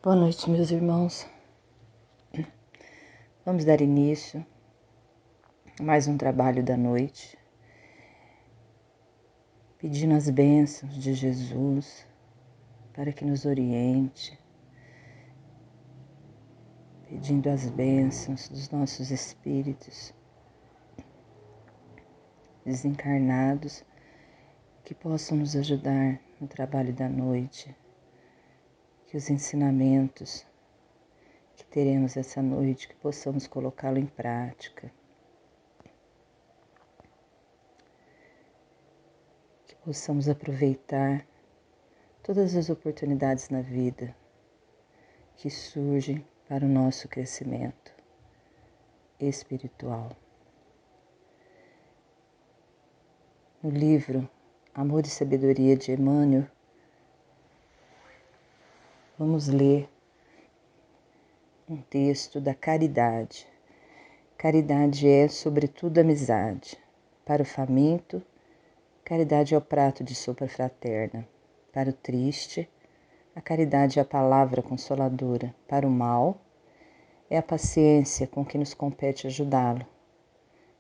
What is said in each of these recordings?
Boa noite, meus irmãos. Vamos dar início a mais um trabalho da noite, pedindo as bênçãos de Jesus para que nos oriente, pedindo as bênçãos dos nossos espíritos desencarnados que possam nos ajudar no trabalho da noite, que os ensinamentos que teremos essa noite, que possamos colocá-lo em prática, que possamos aproveitar todas as oportunidades na vida que surgem para o nosso crescimento espiritual. No livro Amor e Sabedoria de Emmanuel, vamos ler um texto da caridade. Caridade é, sobretudo, amizade. Para o faminto, caridade é o prato de sopa fraterna. Para o triste, a caridade é a palavra consoladora. Para o mal, é a paciência com que nos compete ajudá-lo.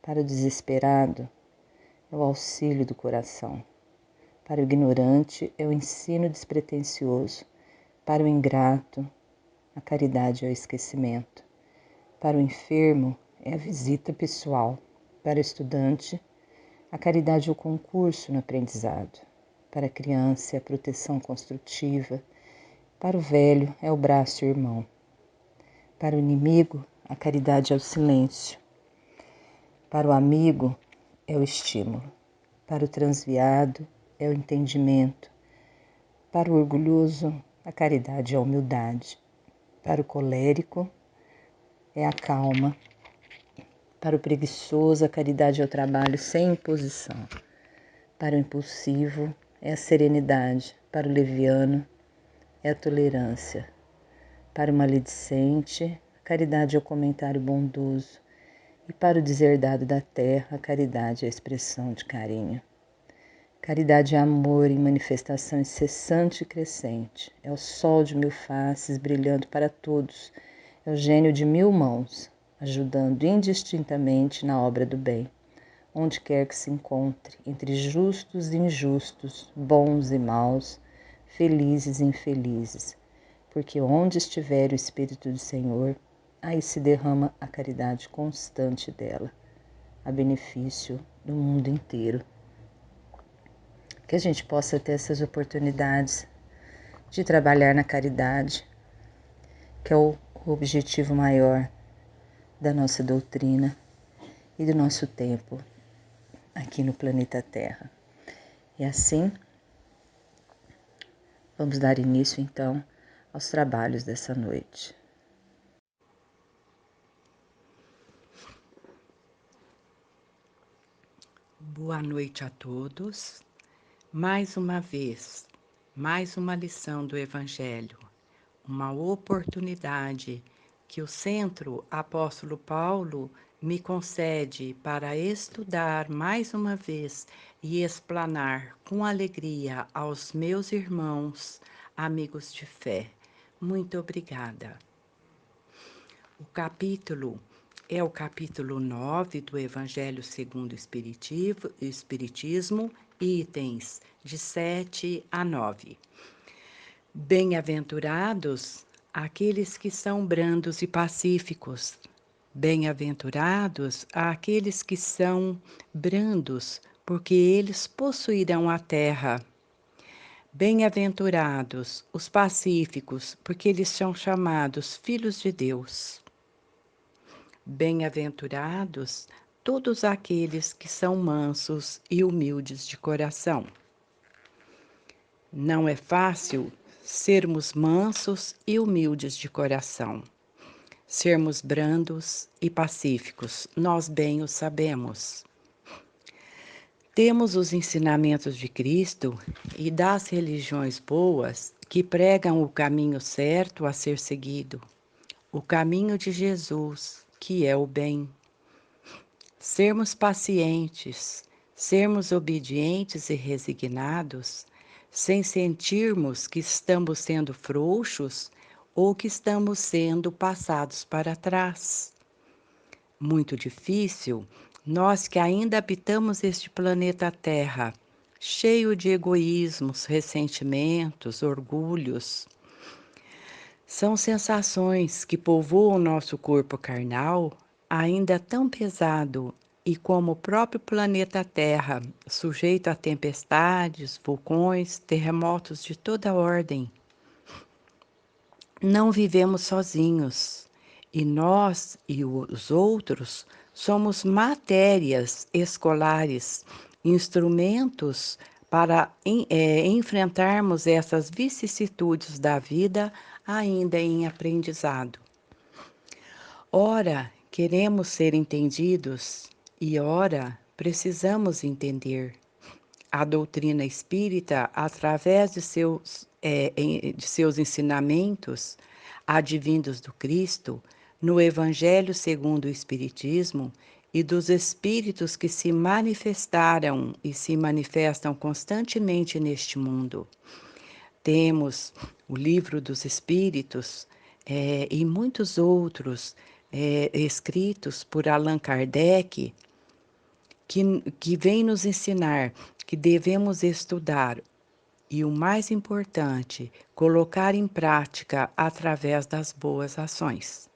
Para o desesperado, é o auxílio do coração. Para o ignorante, é o ensino despretensioso. Para o ingrato, a caridade é o esquecimento. Para o enfermo, é a visita pessoal. Para o estudante, a caridade é o concurso no aprendizado. Para a criança, é a proteção construtiva. Para o velho, é o braço irmão. Para o inimigo, a caridade é o silêncio. Para o amigo, é o estímulo. Para o transviado, é o entendimento. Para o orgulhoso, a caridade é a humildade. Para o colérico, é a calma. Para o preguiçoso, a caridade é o trabalho sem imposição. Para o impulsivo, é a serenidade. Para o leviano, é a tolerância. Para o maledicente, a caridade é o comentário bondoso. E para o deserdado da terra, a caridade é a expressão de carinho. Caridade é amor em manifestação incessante e crescente. É o sol de mil faces brilhando para todos. É o gênio de mil mãos, ajudando indistintamente na obra do bem, onde quer que se encontre, entre justos e injustos, bons e maus, felizes e infelizes. Porque onde estiver o Espírito do Senhor, aí se derrama a caridade constante dela, a benefício do mundo inteiro. Que a gente possa ter essas oportunidades de trabalhar na caridade, que é o objetivo maior da nossa doutrina e do nosso tempo aqui no planeta Terra. E assim, vamos dar início então aos trabalhos dessa noite. Boa noite a todos. Mais uma vez, mais uma lição do Evangelho, uma oportunidade que o Centro Apóstolo Paulo me concede para estudar mais uma vez e explanar com alegria aos meus irmãos, amigos de fé. Muito obrigada. O capítulo é o capítulo 9 do Evangelho segundo o Espiritismo, itens de 7 a 9. Bem-aventurados aqueles que são brandos e pacíficos. Bem-aventurados aqueles que são brandos, porque eles possuirão a terra. Bem-aventurados os pacíficos, porque eles são chamados filhos de Deus. Bem-aventurados todos aqueles que são mansos e humildes de coração. Não é fácil sermos mansos e humildes de coração. Sermos brandos e pacíficos, nós bem o sabemos. Temos os ensinamentos de Cristo e das religiões boas que pregam o caminho certo a ser seguido, o caminho de Jesus, que é o bem. Sermos pacientes, sermos obedientes e resignados, sem sentirmos que estamos sendo frouxos ou que estamos sendo passados para trás. Muito difícil, nós que ainda habitamos este planeta Terra, cheio de egoísmos, ressentimentos, orgulhos. São sensações que povoam nosso corpo carnal, ainda tão pesado e como o próprio planeta Terra, sujeito a tempestades, vulcões, terremotos de toda ordem. Não vivemos sozinhos, e nós e os outros somos matérias escolares, instrumentos para enfrentarmos essas vicissitudes da vida ainda em aprendizado. Ora, queremos ser entendidos e ora, precisamos entender. A doutrina espírita, através de seus ensinamentos, advindos do Cristo, no Evangelho segundo o Espiritismo, e dos Espíritos que se manifestaram e se manifestam constantemente neste mundo. Temos o Livro dos Espíritos e muitos outros escritos por Allan Kardec, que vem nos ensinar que devemos estudar e, o mais importante, colocar em prática através das boas ações.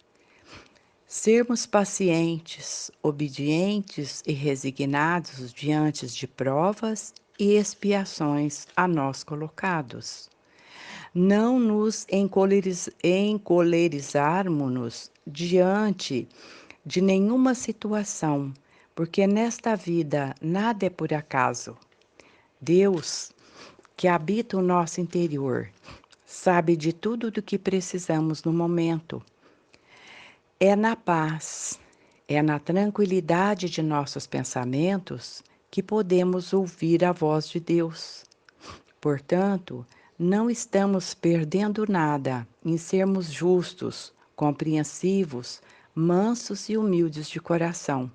Sermos pacientes, obedientes e resignados diante de provas e expiações a nós colocados. Não nos encolerizarmos diante de nenhuma situação, porque nesta vida nada é por acaso. Deus, que habita o nosso interior, sabe de tudo do que precisamos no momento. É na paz, é na tranquilidade de nossos pensamentos que podemos ouvir a voz de Deus. Portanto, não estamos perdendo nada em sermos justos, compreensivos, mansos e humildes de coração.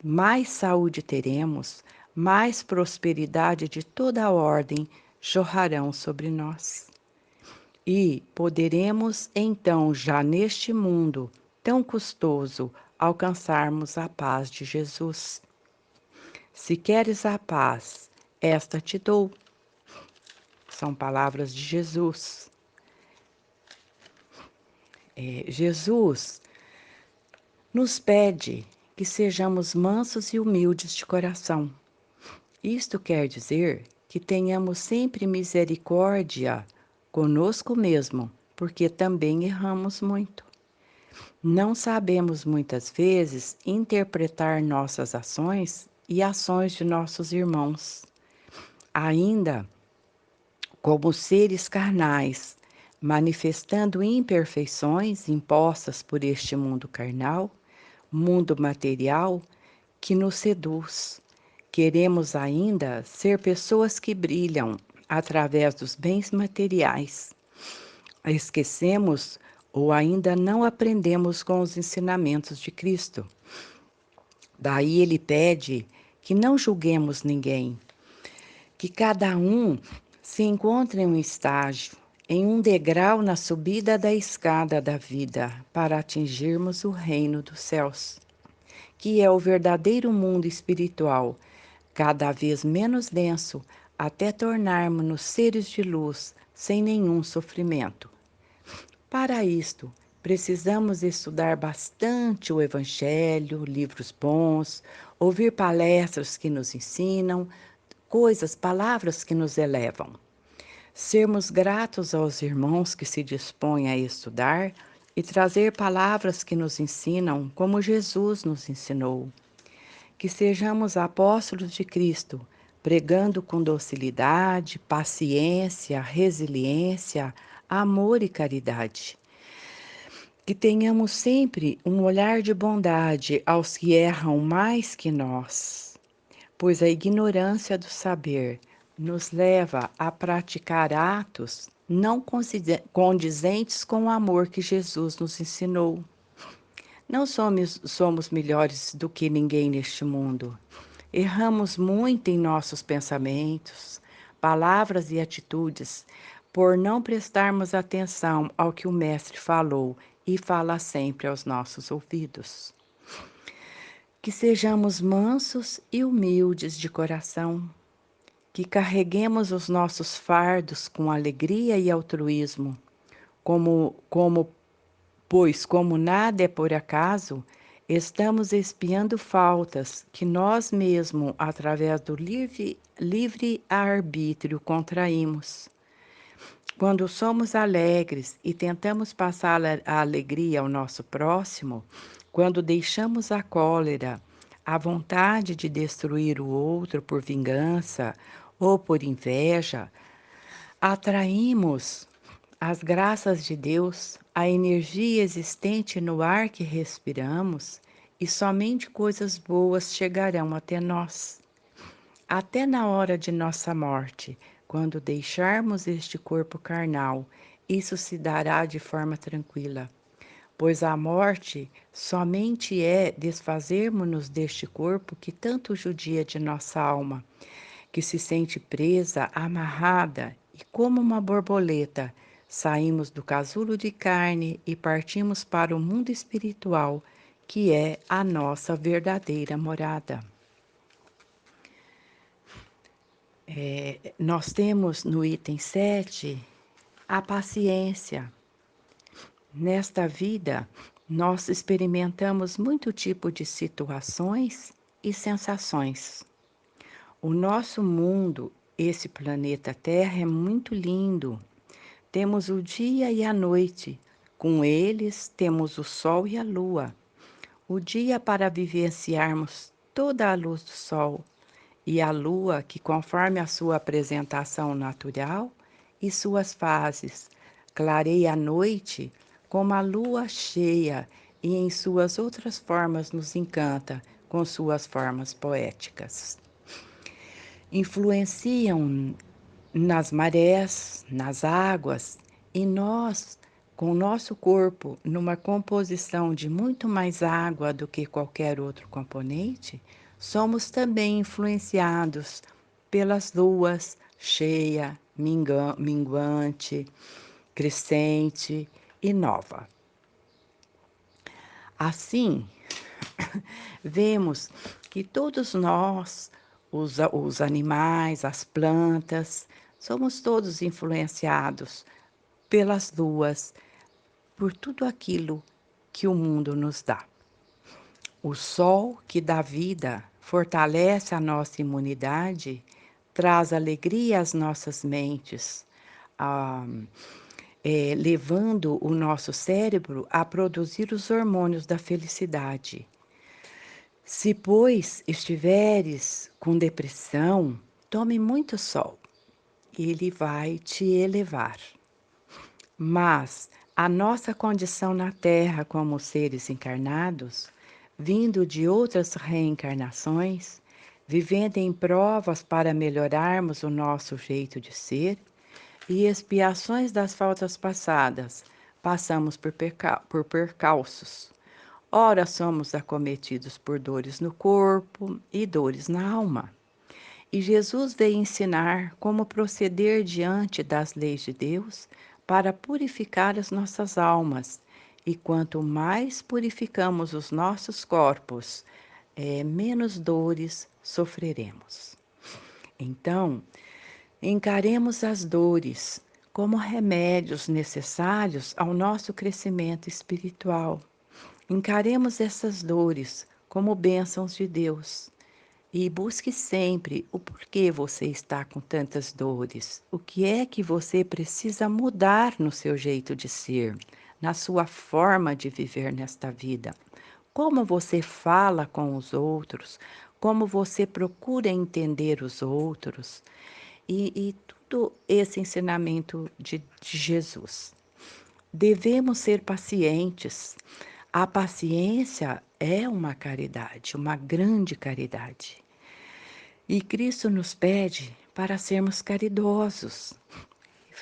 Mais saúde teremos, mais prosperidade de toda a ordem jorrarão sobre nós. E poderemos então, já neste mundo tão custoso, alcançarmos a paz de Jesus. Se queres a paz, esta te dou. São palavras de Jesus. Jesus nos pede que sejamos mansos e humildes de coração. Isto quer dizer que tenhamos sempre misericórdia conosco mesmo, porque também erramos muito. Não sabemos muitas vezes interpretar nossas ações e ações de nossos irmãos. Ainda como seres carnais, manifestando imperfeições impostas por este mundo carnal, mundo material que nos seduz. Queremos ainda ser pessoas que brilham através dos bens materiais. Esquecemos ou ainda não aprendemos com os ensinamentos de Cristo. Daí ele pede que não julguemos ninguém, que cada um se encontre em um estágio, em um degrau na subida da escada da vida para atingirmos o reino dos céus, que é o verdadeiro mundo espiritual, cada vez menos denso, até tornarmos-nos seres de luz sem nenhum sofrimento. Para isto, precisamos estudar bastante o Evangelho, livros bons, ouvir palestras que nos ensinam, palavras que nos elevam. Sermos gratos aos irmãos que se dispõem a estudar e trazer palavras que nos ensinam como Jesus nos ensinou. Que sejamos apóstolos de Cristo, pregando com docilidade, paciência, resiliência, amor e caridade. Que tenhamos sempre um olhar de bondade aos que erram mais que nós, pois a ignorância do saber nos leva a praticar atos não condizentes com o amor que Jesus nos ensinou. Não somos melhores do que ninguém neste mundo. Erramos muito em nossos pensamentos, palavras e atitudes, por não prestarmos atenção ao que o Mestre falou e fala sempre aos nossos ouvidos. Que sejamos mansos e humildes de coração, que carreguemos os nossos fardos com alegria e altruísmo, pois como nada é por acaso, estamos expiando faltas que nós mesmos, através do livre arbítrio, contraímos. Quando somos alegres e tentamos passar a alegria ao nosso próximo, quando deixamos a cólera, a vontade de destruir o outro por vingança ou por inveja, atraímos as graças de Deus, a energia existente no ar que respiramos, e somente coisas boas chegarão até nós. Até na hora de nossa morte, quando deixarmos este corpo carnal, isso se dará de forma tranquila, pois a morte somente é desfazermos-nos deste corpo que tanto judia de nossa alma, que se sente presa, amarrada, e como uma borboleta, saímos do casulo de carne e partimos para o mundo espiritual, que é a nossa verdadeira morada. Nós temos no item 7 a paciência. Nesta vida, nós experimentamos muito tipo de situações e sensações. O nosso mundo, esse planeta Terra, é muito lindo. Temos o dia e a noite. Com eles, temos o sol e a lua. O dia para vivenciarmos toda a luz do sol, e a lua, que conforme a sua apresentação natural e suas fases, clareia a noite como a lua cheia e em suas outras formas nos encanta com suas formas poéticas. Influenciam nas marés, nas águas, e nós, com o nosso corpo numa composição de muito mais água do que qualquer outro componente, somos também influenciados pelas luas cheia, minguante, crescente e nova. Assim, vemos que todos nós, os animais, as plantas, somos todos influenciados pelas luas, por tudo aquilo que o mundo nos dá. O sol, que dá vida, fortalece a nossa imunidade, traz alegria às nossas mentes, levando o nosso cérebro a produzir os hormônios da felicidade. Se, pois, estiveres com depressão, tome muito sol, ele vai te elevar. Mas a nossa condição na Terra como seres encarnados, vindo de outras reencarnações, vivendo em provas para melhorarmos o nosso jeito de ser e expiações das faltas passadas, passamos por percalços. Ora somos acometidos por dores no corpo e dores na alma. E Jesus veio ensinar como proceder diante das leis de Deus para purificar as nossas almas. E quanto mais purificamos os nossos corpos, menos dores sofreremos. Então, encaremos as dores como remédios necessários ao nosso crescimento espiritual. Encaremos essas dores como bênçãos de Deus. E busque sempre o porquê você está com tantas dores. O que é que você precisa mudar no seu jeito de ser, na sua forma de viver nesta vida. Como você fala com os outros, como você procura entender os outros. E tudo esse ensinamento de Jesus. Devemos ser pacientes. A paciência é uma caridade, uma grande caridade. E Cristo nos pede para sermos caridosos.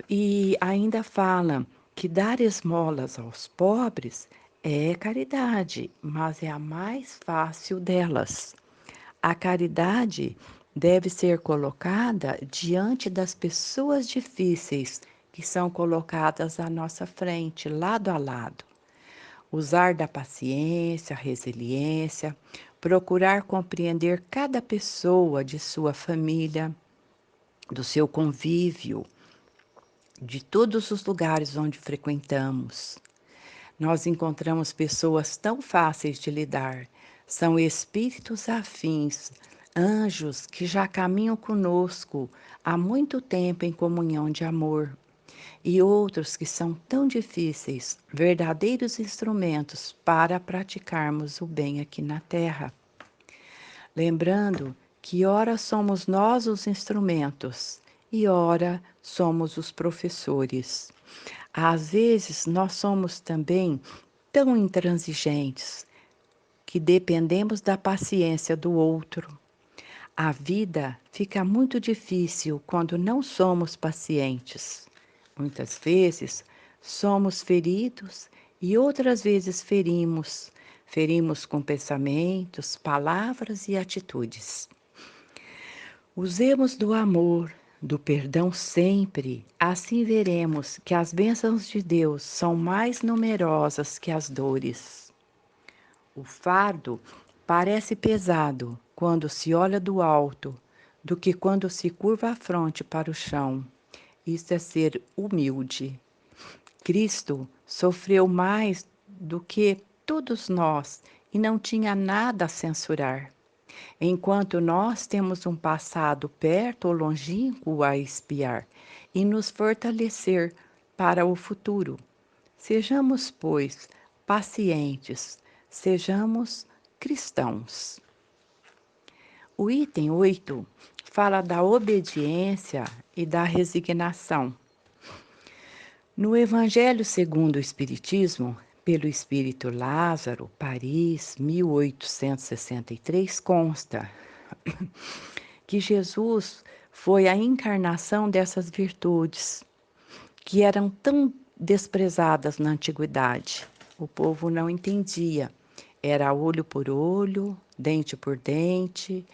E ainda fala que dar esmolas aos pobres é caridade, mas é a mais fácil delas. A caridade deve ser colocada diante das pessoas difíceis que são colocadas à nossa frente, lado a lado. Usar da paciência, resiliência, procurar compreender cada pessoa de sua família, do seu convívio, de todos os lugares onde frequentamos. Nós encontramos pessoas tão fáceis de lidar, são espíritos afins, anjos que já caminham conosco há muito tempo em comunhão de amor, e outros que são tão difíceis, verdadeiros instrumentos para praticarmos o bem aqui na Terra. Lembrando que ora somos nós os instrumentos e ora somos os professores. Às vezes nós somos também tão intransigentes que dependemos da paciência do outro. A vida fica muito difícil quando não somos pacientes. Muitas vezes somos feridos e outras vezes ferimos. Ferimos com pensamentos, palavras e atitudes. Usemos do amor, do perdão sempre, assim veremos que as bênçãos de Deus são mais numerosas que as dores. O fardo parece pesado quando se olha do alto, do que quando se curva a fronte para o chão. Isso é ser humilde. Cristo sofreu mais do que todos nós e não tinha nada a censurar. Enquanto nós temos um passado perto ou longínquo a espiar e nos fortalecer para o futuro. Sejamos, pois, pacientes, sejamos cristãos. O item 8 fala da obediência e da resignação. No Evangelho segundo o Espiritismo, pelo Espírito Lázaro, Paris, 1863, consta que Jesus foi a encarnação dessas virtudes, que eram tão desprezadas na antiguidade. O povo não entendia. Era olho por olho, dente por dente,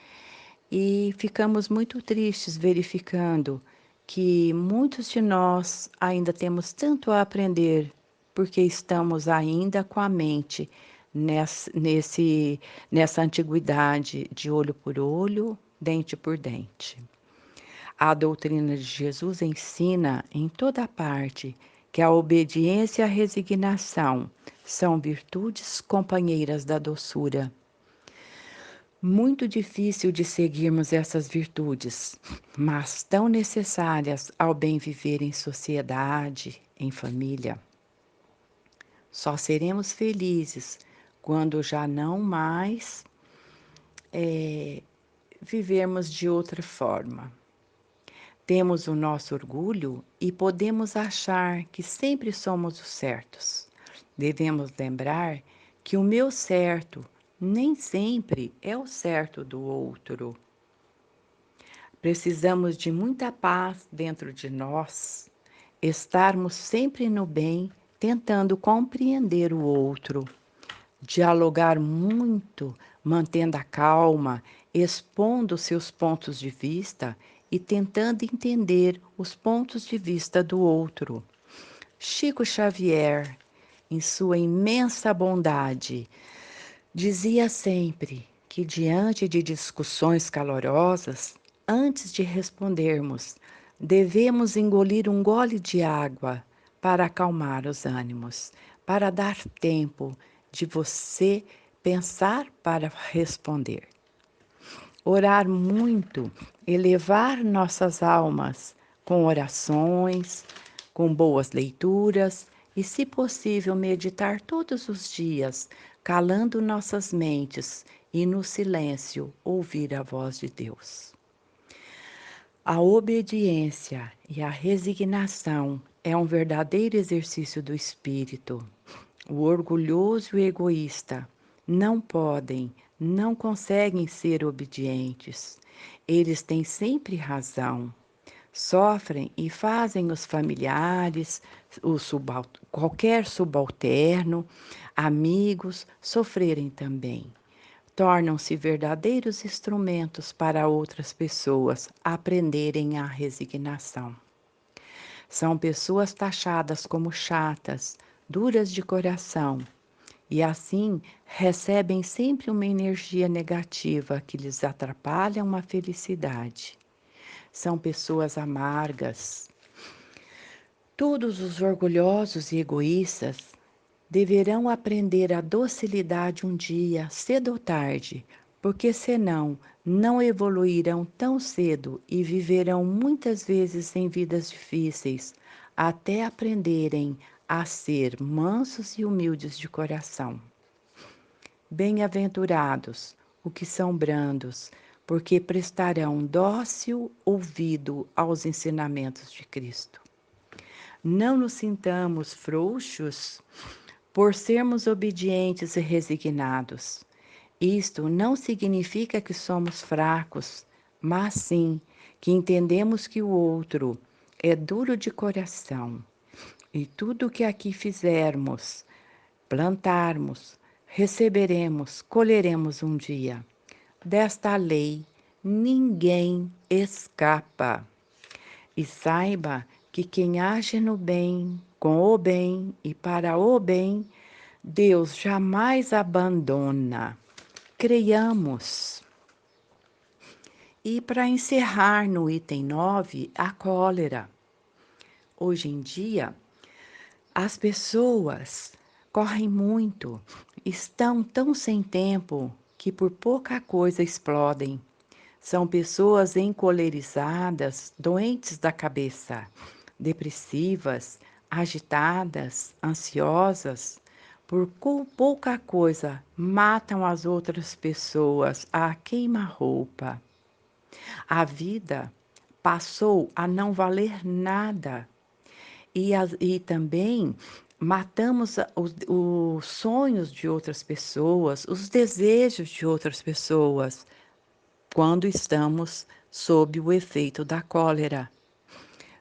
e ficamos muito tristes verificando que muitos de nós ainda temos tanto a aprender, porque estamos ainda com a mente nessa antiguidade de olho por olho, dente por dente. A doutrina de Jesus ensina em toda parte que a obediência e a resignação são virtudes companheiras da doçura. Muito difícil de seguirmos essas virtudes, mas tão necessárias ao bem viver em sociedade, em família. Só seremos felizes quando já não mais vivermos de outra forma. Temos o nosso orgulho e podemos achar que sempre somos os certos. Devemos lembrar que o meu certo nem sempre é o certo do outro. Precisamos de muita paz dentro de nós, estarmos sempre no bem, tentando compreender o outro, dialogar muito, mantendo a calma, expondo seus pontos de vista e tentando entender os pontos de vista do outro. Chico Xavier, em sua imensa bondade, dizia sempre que, diante de discussões calorosas, antes de respondermos, devemos engolir um gole de água para acalmar os ânimos, para dar tempo de você pensar para responder. Orar muito, elevar nossas almas com orações, com boas leituras e, se possível, meditar todos os dias, calando nossas mentes e no silêncio ouvir a voz de Deus. A obediência e a resignação é um verdadeiro exercício do espírito. O orgulhoso e o egoísta não podem, não conseguem ser obedientes. Eles têm sempre razão. Sofrem e fazem os familiares, qualquer subalterno, amigos, sofrerem também. tornam-se verdadeiros instrumentos para outras pessoas aprenderem a resignação. São pessoas taxadas como chatas, duras de coração, e assim recebem sempre uma energia negativa que lhes atrapalha uma felicidade. São pessoas amargas. Todos os orgulhosos e egoístas deverão aprender a docilidade um dia, cedo ou tarde, porque senão não evoluirão tão cedo e viverão muitas vezes em vidas difíceis, até aprenderem a ser mansos e humildes de coração. Bem-aventurados os que são brandos, porque prestarão dócil ouvido aos ensinamentos de Cristo. Não nos sintamos frouxos por sermos obedientes e resignados. Isto não significa que somos fracos, mas sim que entendemos que o outro é duro de coração. E tudo o que aqui fizermos, plantarmos, receberemos, colheremos um dia. Desta lei ninguém escapa. E saiba que quem age no bem, com o bem e para o bem, Deus jamais abandona. Creiamos. E para encerrar no item 9, a cólera. Hoje em dia, as pessoas correm muito, estão tão sem tempo que por pouca coisa explodem. São pessoas encolerizadas, doentes da cabeça, depressivas, agitadas, ansiosas. Por pouca coisa matam as outras pessoas a queima-roupa. A vida passou a não valer nada. E também matamos os sonhos de outras pessoas, os desejos de outras pessoas, quando estamos sob o efeito da cólera.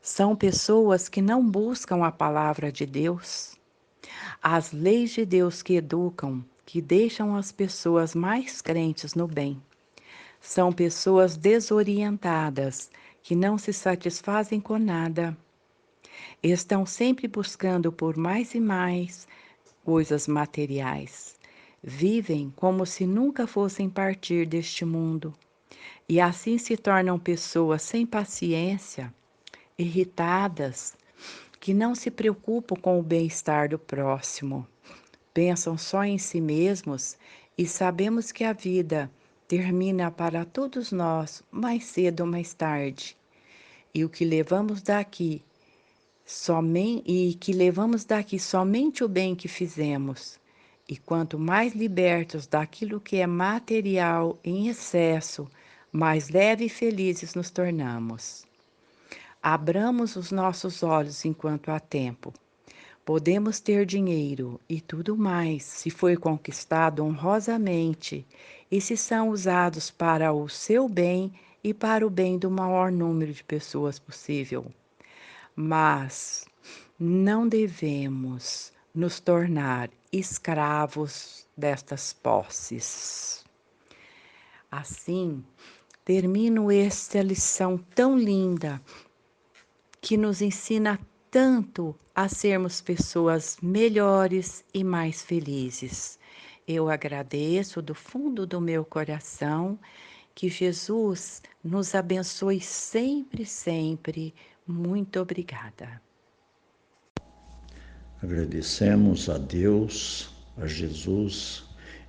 São pessoas que não buscam a palavra de Deus, as leis de Deus que educam, que deixam as pessoas mais crentes no bem. São pessoas desorientadas, que não se satisfazem com nada. Estão sempre buscando por mais e mais coisas materiais. Vivem como se nunca fossem partir deste mundo. E assim se tornam pessoas sem paciência, irritadas, que não se preocupam com o bem-estar do próximo. Pensam só em si mesmos e sabemos que a vida termina para todos nós mais cedo ou mais tarde. E o que levamos daqui somente o bem que fizemos. E quanto mais libertos daquilo que é material em excesso, mais leve e felizes nos tornamos. Abramos os nossos olhos enquanto há tempo. Podemos ter dinheiro e tudo mais, se foi conquistado honrosamente e se são usados para o seu bem e para o bem do maior número de pessoas possível. Mas não devemos nos tornar escravos destas posses. Assim, termino esta lição tão linda que nos ensina tanto a sermos pessoas melhores e mais felizes. Eu agradeço do fundo do meu coração, que Jesus nos abençoe sempre, sempre. Muito obrigada. Agradecemos a Deus, a Jesus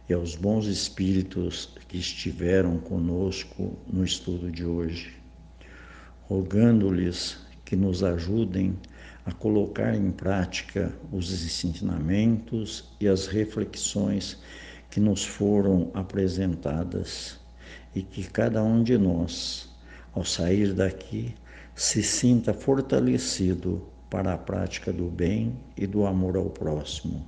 e aos bons espíritos que estiveram conosco no estudo de hoje, rogando-lhes que nos ajudem a colocar em prática os ensinamentos e as reflexões que nos foram apresentadas e que cada um de nós, ao sair daqui, se sinta fortalecido para a prática do bem e do amor ao próximo.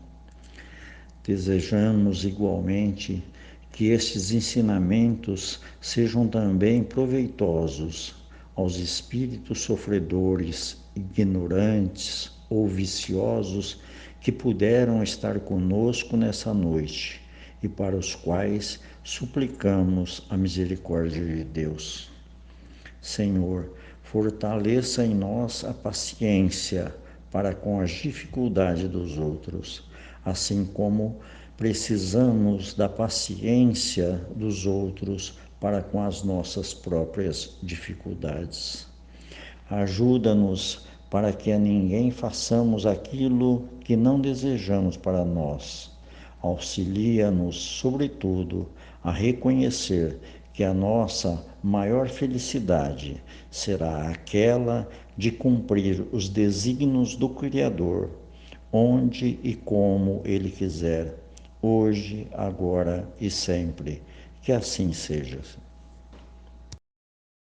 Desejamos igualmente que estes ensinamentos sejam também proveitosos aos espíritos sofredores, ignorantes ou viciosos que puderam estar conosco nessa noite e para os quais suplicamos a misericórdia de Deus. Senhor, fortaleça em nós a paciência para com as dificuldades dos outros, assim como precisamos da paciência dos outros para com as nossas próprias dificuldades. Ajuda-nos para que a ninguém façamos aquilo que não desejamos para nós. Auxilia-nos, sobretudo, a reconhecer que a nossa maior felicidade será aquela de cumprir os desígnios do Criador, onde e como Ele quiser, hoje, agora e sempre. Que assim seja.